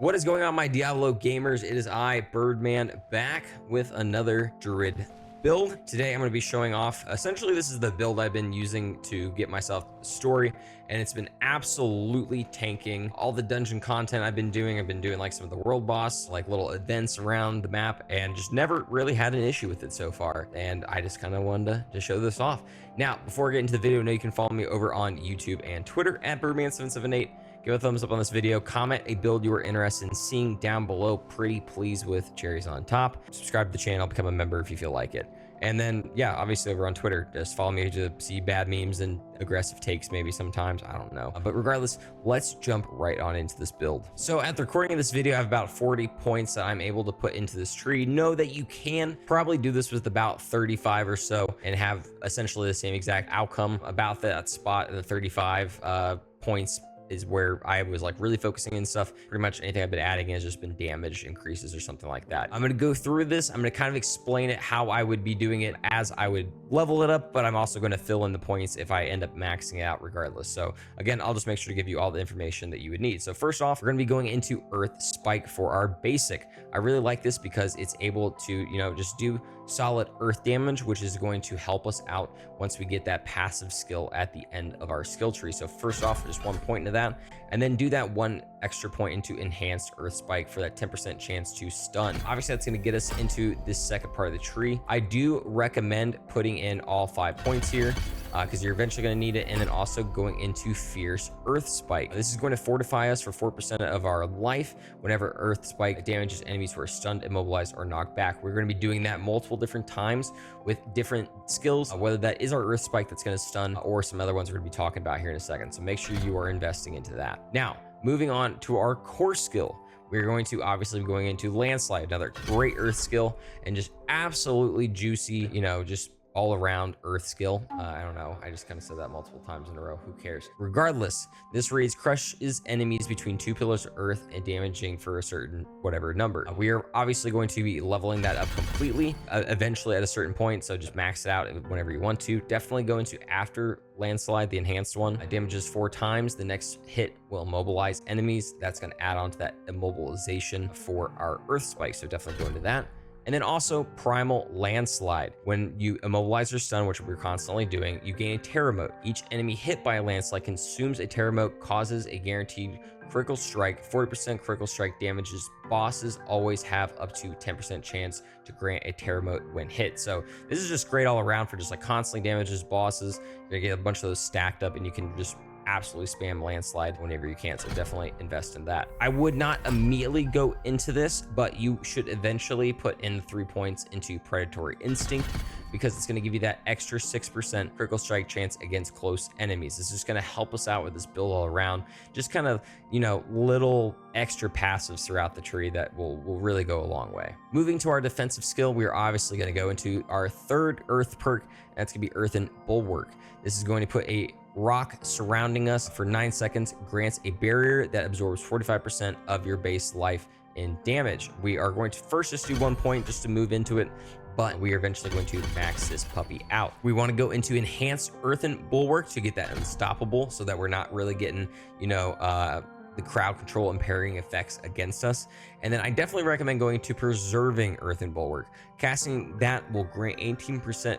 What is going on, my Diablo gamers? It is I, Byrdman, back with another Druid build. Today I'm going to be showing off, essentially this is the build I've been using to get myself story, and it's been absolutely tanking all the dungeon content I've been doing like some of the world boss, like little events around the map, and just never really had an issue with it so far. And I just kind of wanted to show this off. Now, before I get into the video, I know you can follow me over on YouTube and Twitter at Byrdman778. Give a thumbs up on this video, comment a build you are interested in seeing down below, pretty please with cherries on top. Subscribe to the channel, become a member if you feel like it. And then, yeah, obviously over on Twitter, just follow me to see bad memes and aggressive takes maybe sometimes, I don't know. But regardless, let's jump right on into this build. So at the recording of this video, I have about 40 points that I'm able to put into this tree. Know that you can probably do this with about 35 or so and have essentially the same exact outcome. About that spot, the 35 points is where I was like really focusing and stuff. Pretty much anything I've been adding has just been damage increases or something like that. I'm going to go through this. I'm going to kind of explain it how I would be doing it as I would level it up, but I'm also going to fill in the points if I end up maxing it out regardless. So again, I'll just make sure to give you all the information that you would need. So first off, we're going to be going into Earth Spike for our basic. I really like this because it's able to, you know, just do solid earth damage, which is going to help us out once we get that passive skill at the end of our skill tree. So first off, just 1 point into that, and then do that 1 extra point into enhanced earth spike for that 10% chance to stun. Obviously that's going to get us into this second part of the tree. I do recommend putting in all 5 points here because you're eventually going to need it, and then also going into fierce earth spike. This is going to fortify us for 4% of our life whenever earth spike damages enemies who are stunned, immobilized, or knocked back. We're going to be doing that multiple different times with different skills, whether that is our earth spike that's going to stun or some other ones we're going to be talking about here in a second. So make sure you are investing into that. Now, moving on to our core skill, we're going to obviously be going into landslide, another great earth skill, and just absolutely juicy, you know, just all around earth skill. I don't know, I just kind of said that multiple times in a row, who cares. Regardless, this raise crushes enemies between 2 pillars of earth and damaging for a certain whatever number. We are obviously going to be leveling that up completely eventually at a certain point, so just max it out whenever you want to. Definitely go into after landslide, the enhanced one. Damages 4 times. The next hit will immobilize enemies. That's going to add on to that immobilization for our earth spike, so definitely go into that. And then also primal landslide. When you immobilize or stun, which we're constantly doing, you gain a terror mote. Each enemy hit by a landslide consumes a terror mote, causes a guaranteed critical strike. 40% critical strike damages bosses. Always have up to 10% chance to grant a terror mote when hit. So this is just great all around for just like constantly damages bosses. You're gonna get a bunch of those stacked up, and you can just absolutely spam landslide whenever you can, so definitely invest in that. I would not immediately go into this, but you should eventually put in 3 points into predatory instinct, because it's going to give you that extra 6% critical strike chance against close enemies. This is just going to help us out with this build all around, just kind of, you know, little extra passives throughout the tree that will really go a long way. Moving to our defensive skill, we are obviously going to go into our third earth perk. That's going to be Earthen Bulwark. This is going to put a rock surrounding us for 9 seconds, grants a barrier that absorbs 45% of your base life in damage. We are going to first just do 1 point just to move into it, but we are eventually going to max this puppy out. We want to go into enhanced Earthen Bulwark to get that unstoppable, so that we're not really getting, you know, the crowd control impairing effects against us. And then I definitely recommend going to preserving Earthen Bulwark. Casting that will grant 18%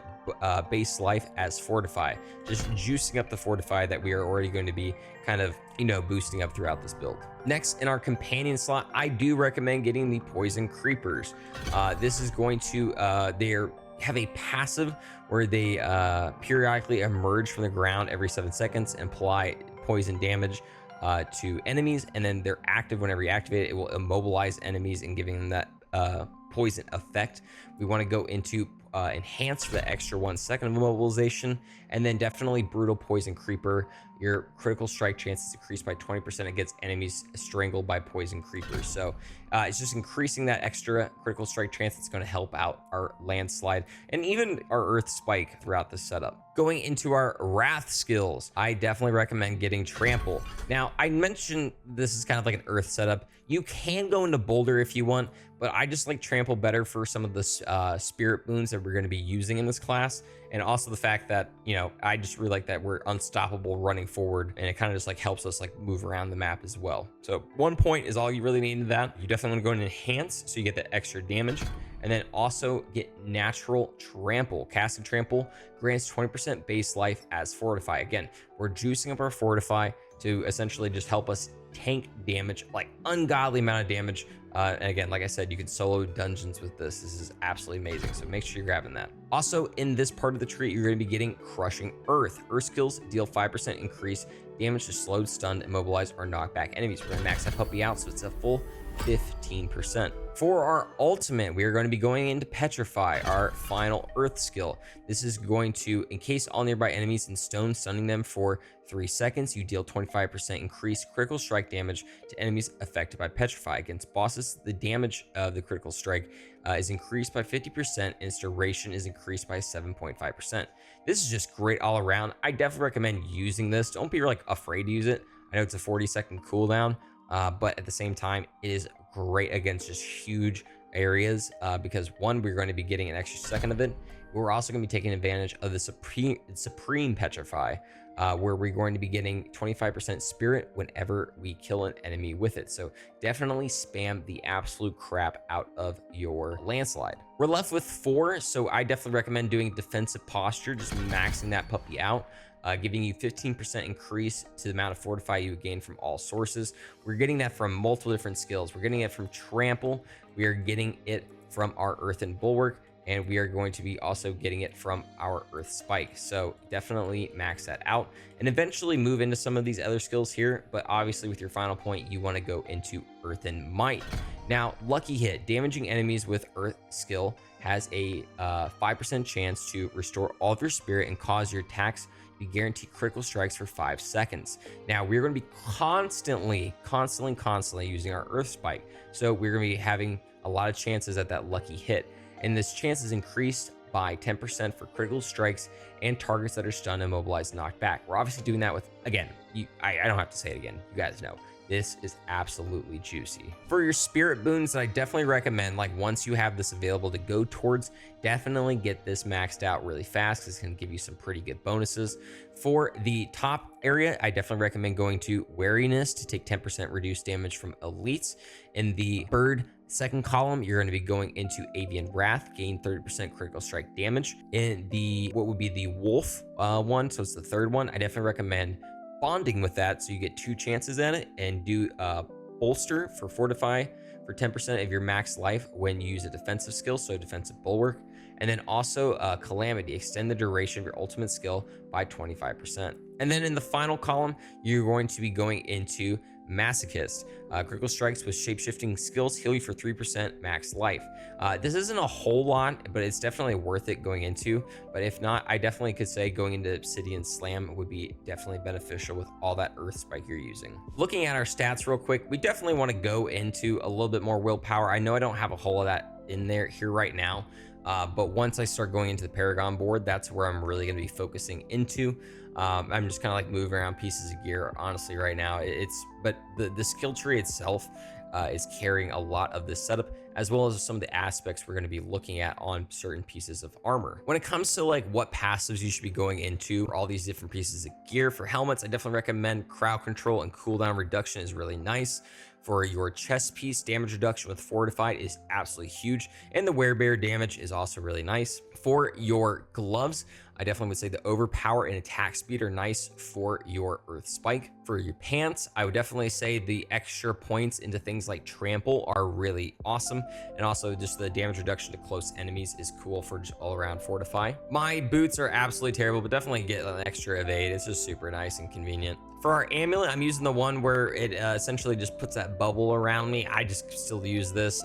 base life as fortify, just juicing up the fortify that we are already going to be kind of, you know, boosting up throughout this build. Next, in our companion slot, I do recommend getting the poison creepers. This is going to have a passive where they periodically emerge from the ground every 7 seconds and apply poison damage to enemies, and then they're active whenever you activate it. It will immobilize enemies and giving them that poison effect. We want to go into enhance for the extra 1 second of immobilization, and then definitely brutal poison creeper. Your critical strike chance is decreased by 20% against enemies strangled by poison creepers. So it's just increasing that extra critical strike chance. That's going to help out our landslide and even our earth spike throughout the setup. Going into our wrath skills, I definitely recommend getting trample. Now, I mentioned this is kind of like an earth setup. You can go into boulder if you want, but I just like trample better for some of the spirit boons that we're going to be using in this class, and also the fact that, you know, I just really like that we're unstoppable running forward, and it kind of just like helps us like move around the map as well. So 1 point is all you really need into that. You definitely want to go and enhance so you get the extra damage, and then also get natural trample. Casting trample grants 20% base life as fortify. Again, we're juicing up our fortify to essentially just help us tank damage, like ungodly amount of damage. And again, like I said, you can solo dungeons with this. This is absolutely amazing. So make sure you're grabbing that. Also, in this part of the tree, you're going to be getting Crushing Earth. Earth skills deal 5% increase damage to slowed, stunned, immobilized, or knockback enemies. We're going to max that puppy out, so it's a full 15%. For our ultimate, we are going to be going into Petrify, our final Earth skill. This is going to encase all nearby enemies in stone, stunning them for 3 seconds. You deal 25% increased critical strike damage to enemies affected by Petrify. Against bosses, the damage of the critical strike is increased by 50%, and its duration is increased by 7.5%. This is just great all around. I definitely recommend using this. Don't be like afraid to use it. I know it's a 40-second cooldown, but at the same time, it is great against just huge areas because one, we're going to be getting an extra second of it. We're also going to be taking advantage of the Supreme Petrify, where we're going to be getting 25% spirit whenever we kill an enemy with it. So definitely spam the absolute crap out of your landslide. We're left with 4, so I definitely recommend doing defensive posture, just maxing that puppy out. Giving you 15% increase to the amount of fortify you gain from all sources. We're getting that from multiple different skills. We're getting it from trample. We are getting it from our earthen bulwark, and we are going to be also getting it from our earth spike. So definitely max that out and eventually move into some of these other skills here. But obviously with your final point, you want to go into earthen might. Now, lucky hit, damaging enemies with earth skill has a 5% chance to restore all of your spirit and cause your attacks be guaranteed critical strikes for 5 seconds. Now we're going to be constantly using our earth spike. So we're going to be having a lot of chances at that lucky hit. And this chance is increased by 10% for critical strikes and targets that are stunned, immobilized, knocked back. We're obviously doing that with, again, I don't have to say it again. You guys know. This is absolutely juicy. For your spirit boons, I definitely recommend, like once you have this available to go towards, definitely get this maxed out really fast because it's going to give you some pretty good bonuses. For the top area, I definitely recommend going to Wariness to take 10% reduced damage from elites. In the bird second column, you're going to be going into Avian Wrath, gain 30% critical strike damage. In the what would be the wolf one, so it's the third one, I definitely recommend bonding with that, so you get 2 chances at it, and do bolster for fortify for 10% of your max life when you use a defensive skill, so defensive bulwark. And then also calamity, extend the duration of your ultimate skill by 25%. And then in the final column, you're going to be going into Masochist. Critical strikes with shape-shifting skills heal you for 3% max life. This isn't a whole lot, but it's definitely worth it going into. But if not, I definitely could say going into Obsidian Slam would be definitely beneficial with all that earth spike you're using. Looking at our stats real quick, we definitely want to go into a little bit more willpower. I know I don't have a whole of that in there here right now. But once I start going into the Paragon board, that's where I'm really going to be focusing into. I'm just kind of like moving around pieces of gear, honestly, right now. But the skill tree itself is carrying a lot of this setup, as well as some of the aspects we're going to be looking at on certain pieces of armor. When it comes to like what passives you should be going into for all these different pieces of gear, for helmets, I definitely recommend crowd control and cooldown reduction is really nice. For your chest piece, damage reduction with fortified is absolutely huge, and the werebear damage is also really nice. For your gloves, I definitely would say the overpower and attack speed are nice for your earth spike. For your pants, I would definitely say the extra points into things like trample are really awesome, and also just the damage reduction to close enemies is cool for just all around fortify. My boots are absolutely terrible, but definitely get an extra evade. It's just super nice and convenient. For our amulet, I'm using the one where it essentially just puts that bubble around me. I just still use this.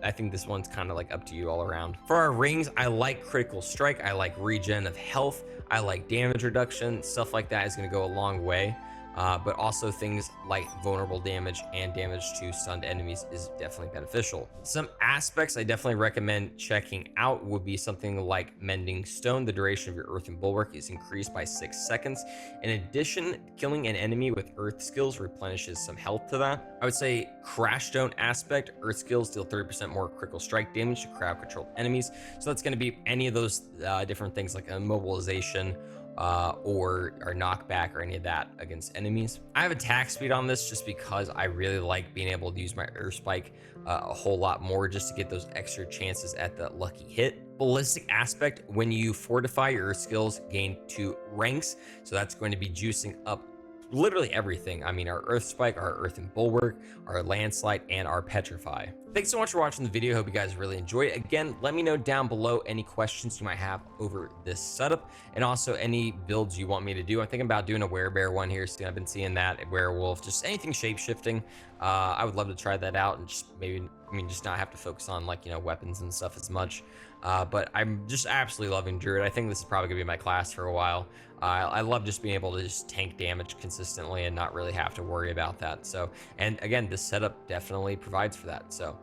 I think this one's kind of like up to you all around. For our rings, I like critical strike. I like regen of health. I like damage reduction. Stuff like that is going to go a long way. But also things like vulnerable damage and damage to stunned enemies is definitely beneficial. Some aspects I definitely recommend checking out would be something like Mending Stone. The duration of your earthen bulwark is increased by 6 seconds. In addition, killing an enemy with earth skills replenishes some health to that. I would say Crash Stone aspect, earth skills deal 30% more critical strike damage to crowd controlled enemies. So that's going to be any of those different things like immobilization or knockback or any of that against enemies. I have attack speed on this just because I really like being able to use my Earth Spike a whole lot more just to get those extra chances at the lucky hit. Ballistic aspect, when you fortify, your skills gain 2 ranks, so that's going to be juicing up literally everything. I mean, our Earth Spike, our Earth and Bulwark, our Landslide, and our Petrify. Thanks so much for watching the video. Hope you guys really enjoyed it. Again, let me know down below any questions you might have over this setup, and also any builds you want me to do. I'm thinking about doing a werebear one here soon. I've been seeing that, werewolf, just anything shape-shifting. I would love to try that out and just maybe, just not have to focus on, like, weapons and stuff as much. But I'm just absolutely loving Druid. I think this is probably gonna be my class for a while. I love just being able to just tank damage consistently and not really have to worry about that. So, and again, this setup definitely provides for that. So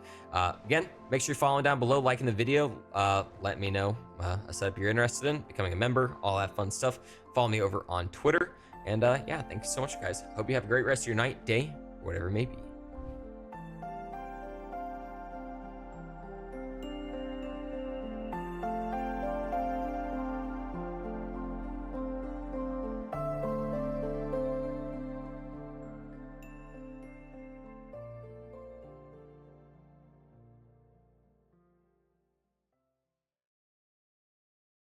again, make sure you're following down below, liking the video. Let me know a setup you're interested in, becoming a member, all that fun stuff. Follow me over on Twitter. And yeah, thanks so much, guys. Hope you have a great rest of your night, day, whatever it may be.